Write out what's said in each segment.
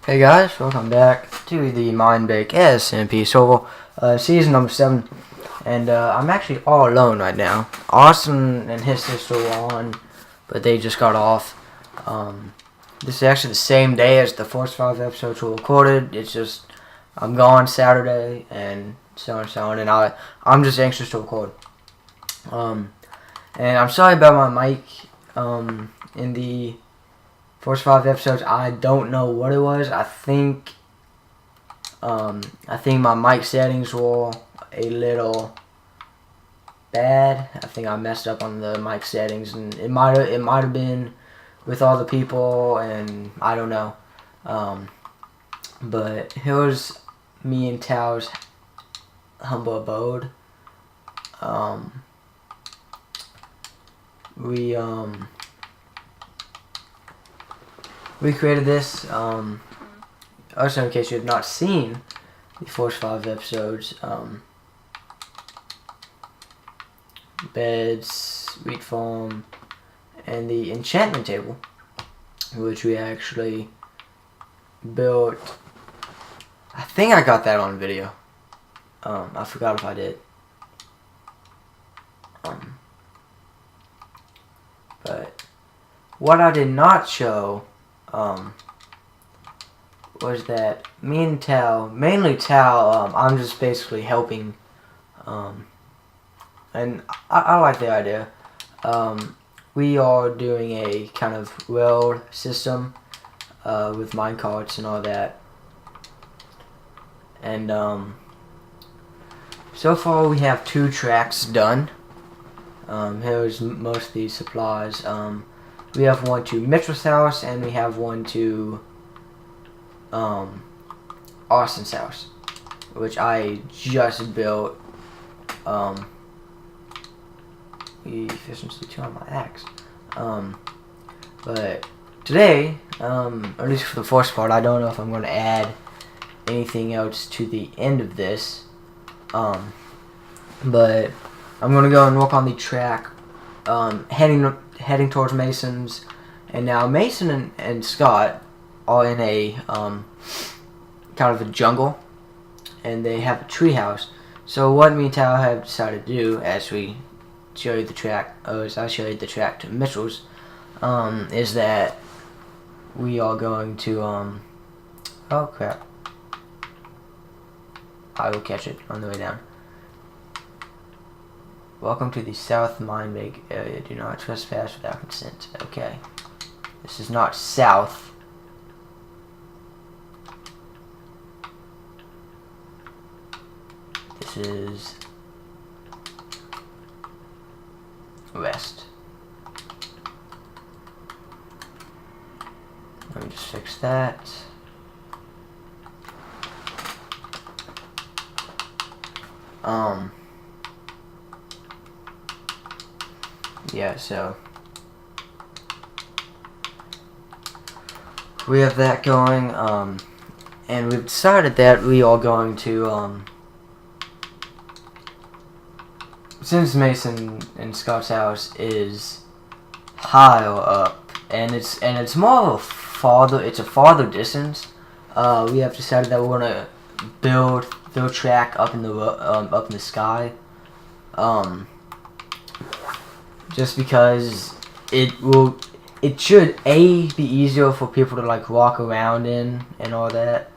Hey guys, welcome back to the Minebake SMP server, season number 7, and I'm actually all alone right now. Austin and his sister were on, but they just got off. This is actually the same day as the first 5 episodes were recorded. It's just, I'm gone Saturday, and so on, and I'm just anxious to record. And I'm sorry about my mic, in the first 5 episodes. I don't know what it was. I think my mic settings were a little bad. I think I messed up on the mic settings, and it might have been with all the people, and I don't know. But here's me and Tao's humble abode. We created this, also in case you have not seen the first 5 episodes, beds, wheat farm, and the enchantment table, which we actually built. I think I got that on video. I forgot if I did. But what I did not show was that me and Tal, mainly Tal, I'm just basically helping, and I like the idea. We are doing a kind of world system with minecarts and all that, and so far we have 2 tracks done. Here's most of these supplies. We have one to Mitchell's house, and we have one to Austin's house, which I just built. Efficiency 2 on my axe. But today, at least for the first part, I don't know if I'm going to add anything else to the end of this. But I'm going to go and work on the track, heading towards Mason's, and now Mason and Scott are in a kind of a jungle, and they have a tree house. So what me and Tao have decided to do, as we show you the track, as I showed you the track to Mitchell's, is that we are going to oh crap, I will catch it on the way down. Welcome to the South Minebake area. Do not trespass without consent. Okay. This is not south. This is west. Let me just fix that. Yeah, so we have that going, and we've decided that we are going to, since Mason and Scott's house is higher up, and it's more of a farther distance, we have decided that we're gonna build their track up in the sky, just because it should be easier for people to like walk around in and all that.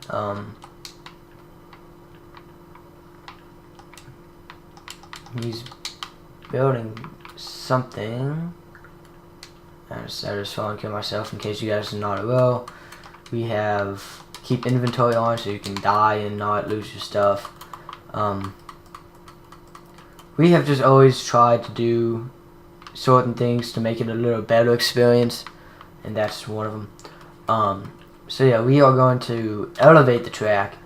He's building something. I just want to kill myself in case you guys are not aware. We have keep inventory on so you can die and not lose your stuff. We have just always tried to do certain things to make it a little better experience, and that's one of them. So yeah, we are going to elevate the track,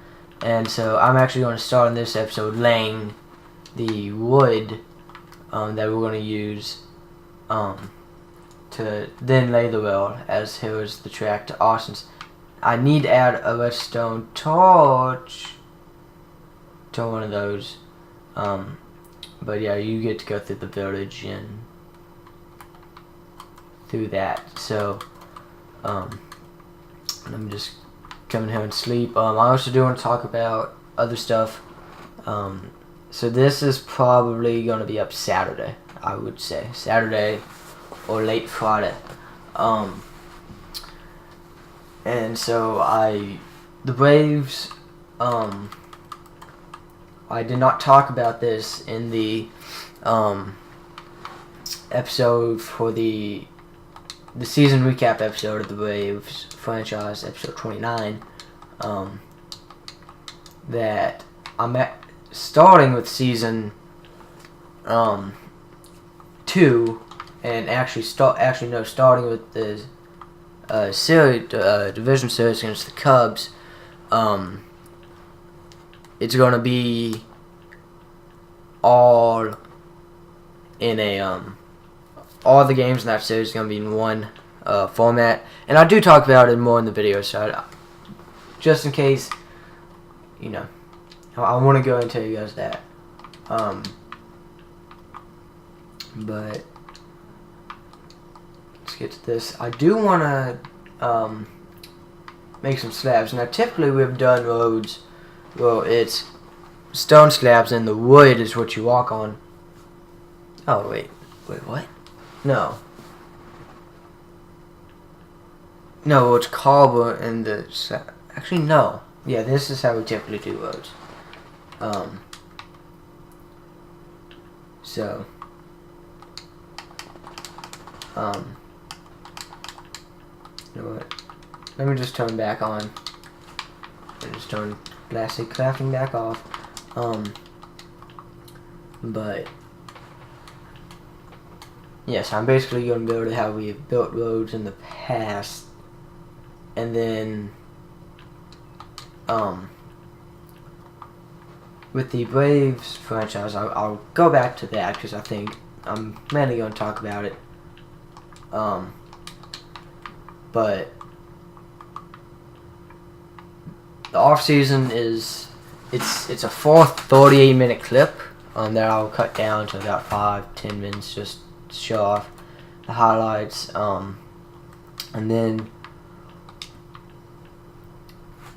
and so I'm actually going to start in this episode laying the wood that we're going to use to then lay the well, as here's the track to Austin's. I need to add a redstone torch to one of those, but yeah, you get to go through the village and through that. So let me just coming home and sleep. I also do want to talk about other stuff. So this is probably going to be up Saturday, I would say. Saturday or late Friday. And so the Braves, I did not talk about this in the episode for the season recap episode of the Braves franchise, episode 29, that I'm starting with season 2, and starting with the division series against the Cubs. It's going to be all in all the games in that series are going to be in one format, and I do talk about it more in the video, so just in case, you know, I want to go and tell you guys that. But let's get to this. I do want to make some slabs. Now, typically we've done roads. Well, it's stone slabs, and the wood is what you walk on. Oh, wait, what? No, it's cobble and the actually no. Yeah, this is how we typically do roads. So, you know what? Let me just turn back on. And just turn plastic crafting back off. But yes, I'm basically going to build how we have built roads in the past, and then with the Braves franchise, I'll go back to that because I think I'm mainly going to talk about it. But the off season it's a 4:38-minute clip that I'll cut down to about 5-10 minutes just to show off the highlights, and then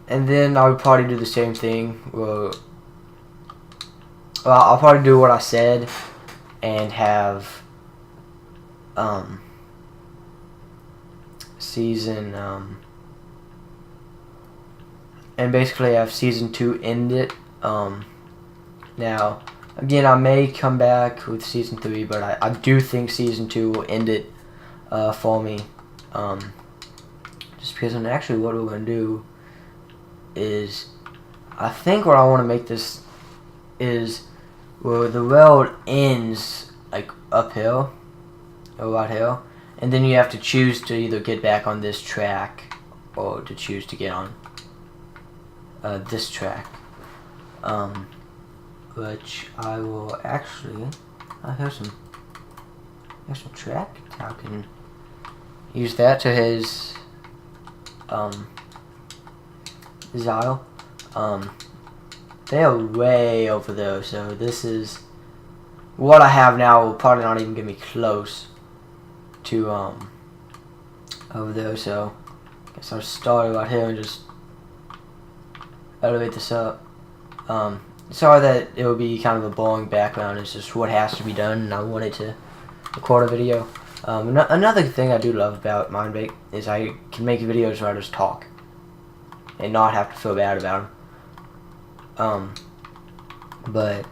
I would probably do the same thing. Well, I'll probably do what I said and have season and basically have season 2 end it. Now, again, I may come back with season 3, but I do think season 2 will end it for me. Just because, and actually what we're going to do is, I think what I want to make this is where the road ends like uphill or right hill, and then you have to choose to either get back on this track or to choose to get on this track, which I will actually. Here's some track. I can use that to his aisle. They are way over there, so this is what I have now will probably not even get me close to over there. So I guess I'll start right here and just elevate this up. Sorry that it will be kind of a boring background. It's just what has to be done, and I wanted to record a video. Another thing I do love about Minebake is I can make videos where I just talk and not have to feel bad about them. But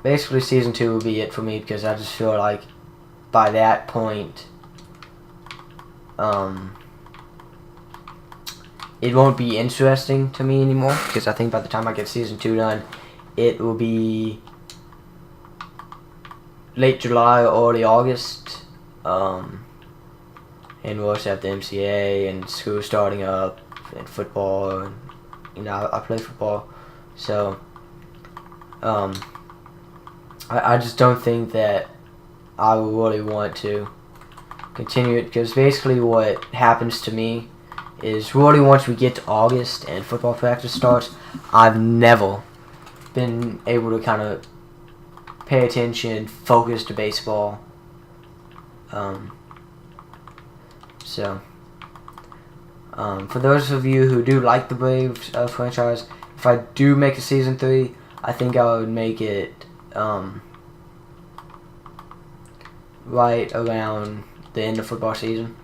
basically season 2 will be it for me, because I just feel like by that point it won't be interesting to me anymore, because I think by the time I get season 2 done, it will be late July or early August, and we'll also have the MCA and school starting up and football, and you know, I play football, so I just don't think that I will really want to continue it, because basically what happens to me is really once we get to August and football practice starts, I've never been able to kind of pay attention, focus to baseball. So For those of you who do like the Braves franchise, if I do make a season 3, I think I would make it right around the end of football season.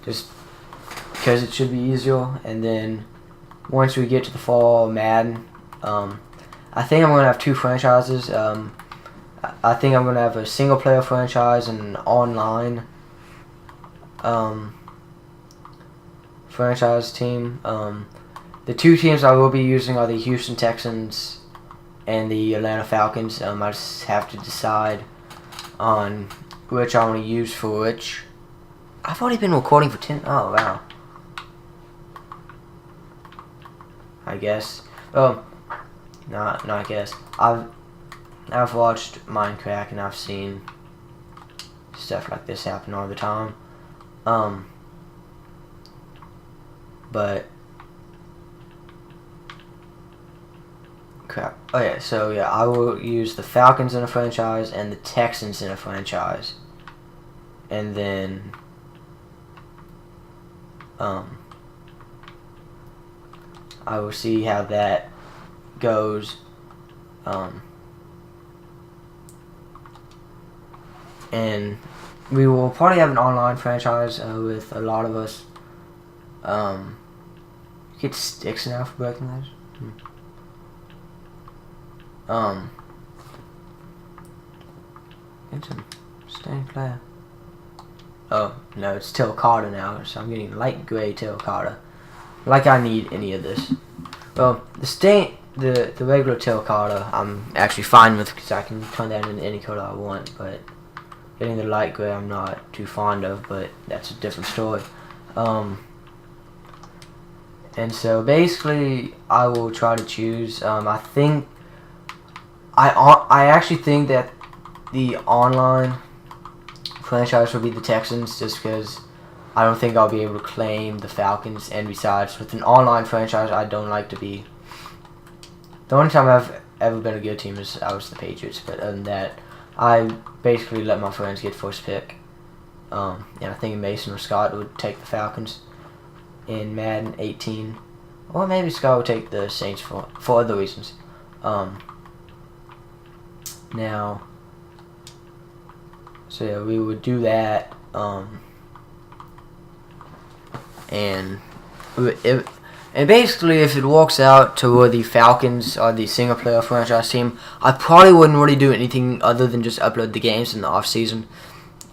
Just because it should be easier, and then once we get to the fall Madden, I think I'm gonna have 2 franchises. I think I'm gonna have a single player franchise and an online franchise team. The 2 teams I will be using are the Houston Texans and the Atlanta Falcons. I just have to decide on which I want to use for which. I've already been recording for 10. Oh wow. I guess. Oh, no, I guess. I've watched Minecraft and I've seen stuff like this happen all the time. But crap. Oh yeah. So yeah, I will use the Falcons in a franchise and the Texans in a franchise, and then I will see how that goes. And we will probably have an online franchise with a lot of us. You get sticks now for breaking those? Get some stained player. Oh, no, it's terracotta now, so I'm getting light gray terracotta. Like I need any of this. Well, the regular terracotta I'm actually fine with because I can turn that into any color I want, but getting the light gray I'm not too fond of, but that's a different story. And so basically I will try to choose, I actually think that the online franchise will be the Texans, just because I don't think I'll be able to claim the Falcons, and besides, with an online franchise, I don't like to be. The only time I've ever been a good team is I was the Patriots, but other than that, I basically let my friends get first pick. And I think Mason or Scott would take the Falcons in Madden 18, or maybe Scott would take the Saints for other reasons. Now, so yeah, we would do that. And basically, if it works out to where the Falcons are the single player franchise team, I probably wouldn't really do anything other than just upload the games in the off season.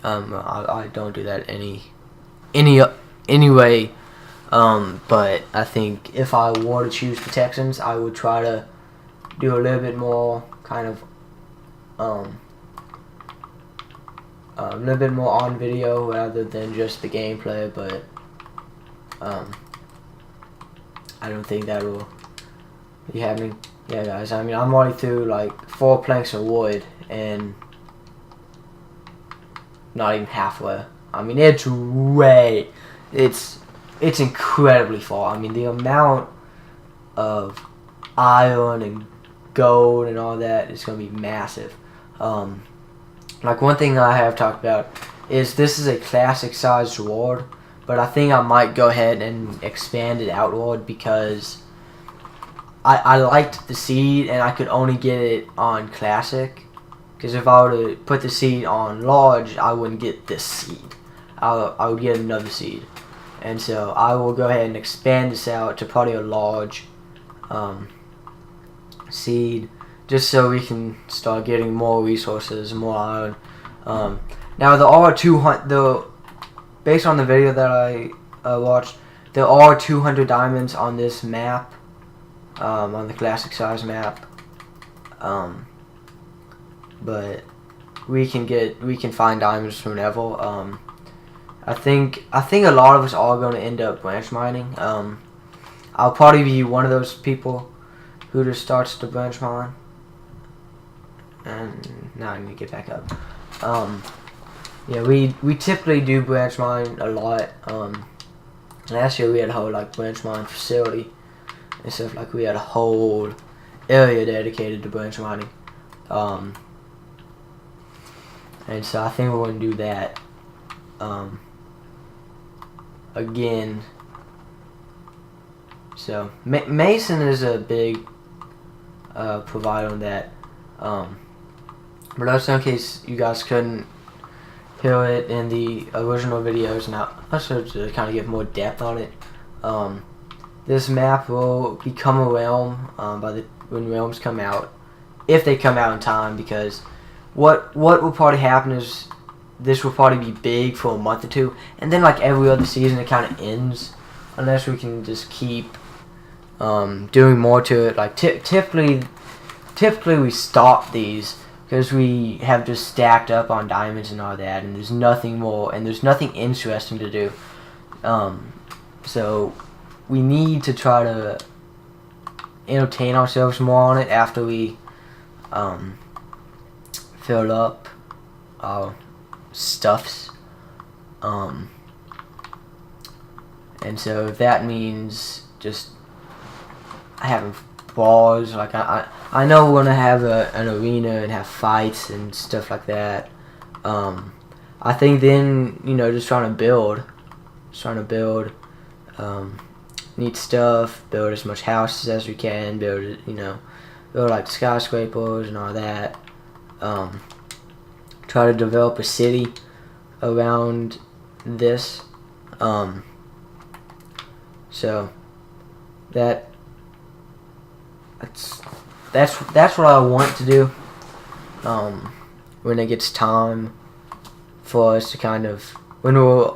I don't do that anyway. But I think if I were to choose the Texans, I would try to do a little bit more kind of a little bit more on video rather than just the gameplay, but I don't think that will be happening. Yeah, guys, I mean, I'm already through like 4 planks of wood and not even halfway. I mean, it's incredibly far. I mean, the amount of iron and gold and all that is going to be massive. Like, one thing I have talked about is this is a classic sized reward, but I think I might go ahead and expand it outward because I liked the seed and I could only get it on classic, because if I were to put the seed on large, I wouldn't get this seed. I would get another seed. And so I will go ahead and expand this out to probably a large seed, just so we can start getting more resources, more iron. Now there are 200. Based on the video that I watched, there are 200 diamonds on this map, on the classic size map. But we can find diamonds from whenever. I think a lot of us are going to end up branch mining. I'll probably be one of those people who just starts to branch mine. And now I need to get back up. Yeah, we typically do branch mine a lot. Last year we had a whole like branch mine facility and stuff, like we had a whole area dedicated to branch mining. And so I think we're going to do that. again. So Mason is a big provider on that. But also in case you guys couldn't hear it in the original videos, now also to kind of give more depth on it. This map will become a realm when realms come out, if they come out in time, because what will probably happen is this will probably be big for a month or two, and then like every other season it kind of ends, unless we can just keep doing more to it. Like typically we stop these because we have just stacked up on diamonds and all that, and there's nothing more, and there's nothing interesting to do. So we need to try to entertain ourselves more on it after we fill up our stuffs. And so if that means just having balls, like I know we're gonna have an arena and have fights and stuff like that. I think then, you know, just trying to build neat stuff, build as much houses as we can, build like skyscrapers and all that. Try to develop a city around this. So that's what I want to do. When it gets time for us to when we're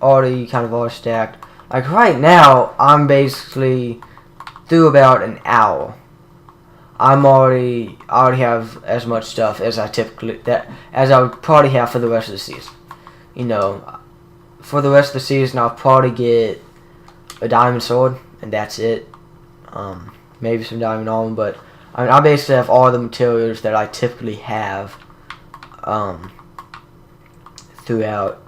already kind of all stacked. Like right now, I'm basically through about an hour. I already have as much stuff as I would probably have for the rest of the season. You know, for the rest of the season, I'll probably get a diamond sword, and that's it. Maybe some diamond armor, but I mean, I basically have all the materials that I typically have throughout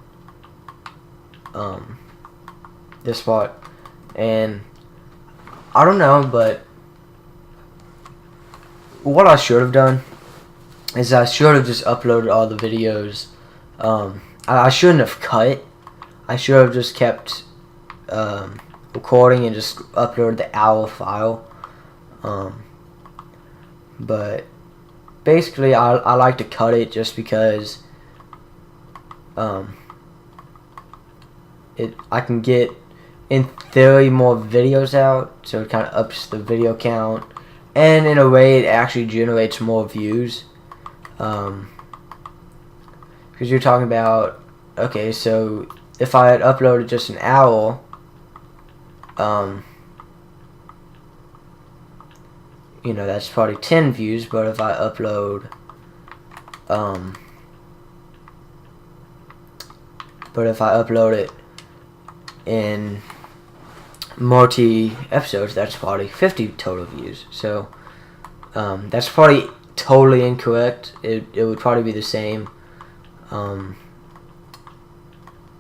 this part. And I don't know, but what I should have done is I should have just uploaded all the videos. I shouldn't have cut. I should have just kept recording and just uploaded the hour file. But basically I like to cut it just because I can get, in theory, more videos out, so it kind of ups the video count, and in a way it actually generates more views, because you're talking about, okay, so if I had uploaded just an hour, you know, that's probably 10 views. But if I upload it in multi episodes, that's probably 50 total views. So that's probably totally incorrect. It would probably be the same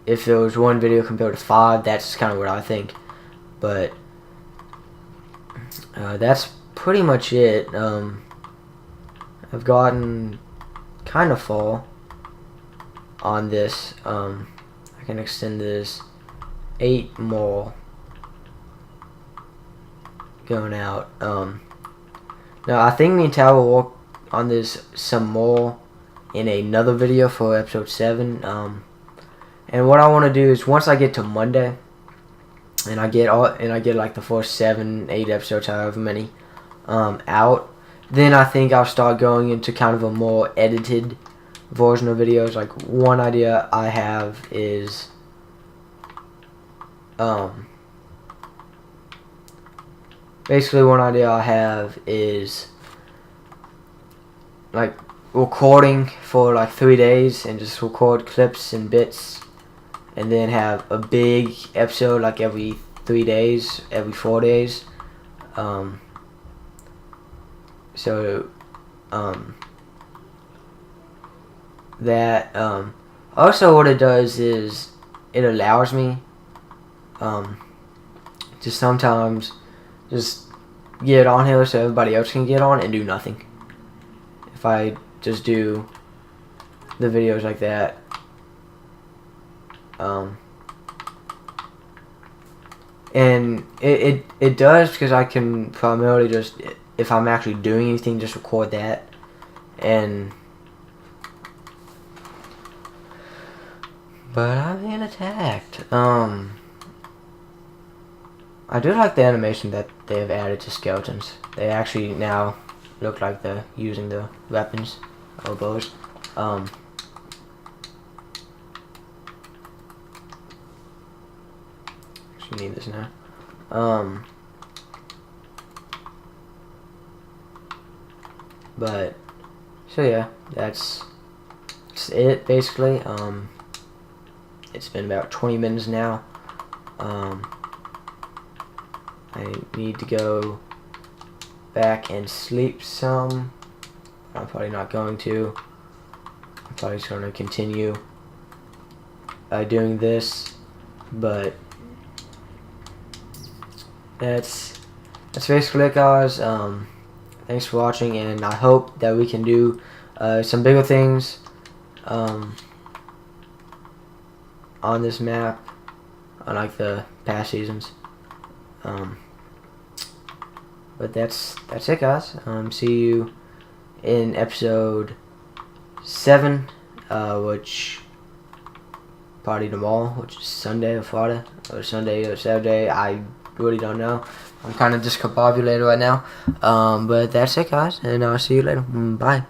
if there was one video compared to 5. That's kind of what I think. But that's pretty much it. I've gotten kind of full on this. I can extend this 8 more going out. Now I think me and Tal will work on this some more in another video for episode 7. And what I want to do is, once I get to Monday and I get like the first 7, 8 episodes, however many, out, then I think I'll start going into kind of a more edited version of videos. Like, one idea I have is basically one idea I have is like recording for like 3 days and just record clips and bits, and then have a big episode like every 3 days, every 4 days. Also what it does is it allows me to sometimes just get on here so everybody else can get on and do nothing. If I just do the videos like that, And it does, because I can primarily just, if I'm actually doing anything, just record that. And but I'm being attacked. I do like the animation that they have added to skeletons. They actually now look like they're using the weapons or bows. Actually need this now. But so yeah, that's it basically. It's been about 20 minutes now. I need to go back and sleep some. I'm probably not going to. I'm probably just going to continue doing this, but that's basically it, guys. Thanks for watching, and I hope that we can do some bigger things on this map, unlike the past seasons. But that's it, guys. See you in episode 7, which probably tomorrow, which is Sunday or Friday, or Sunday or Saturday. I really don't know. I'm kind of discombobulated right now. But that's it, guys, and I'll see you later. Bye.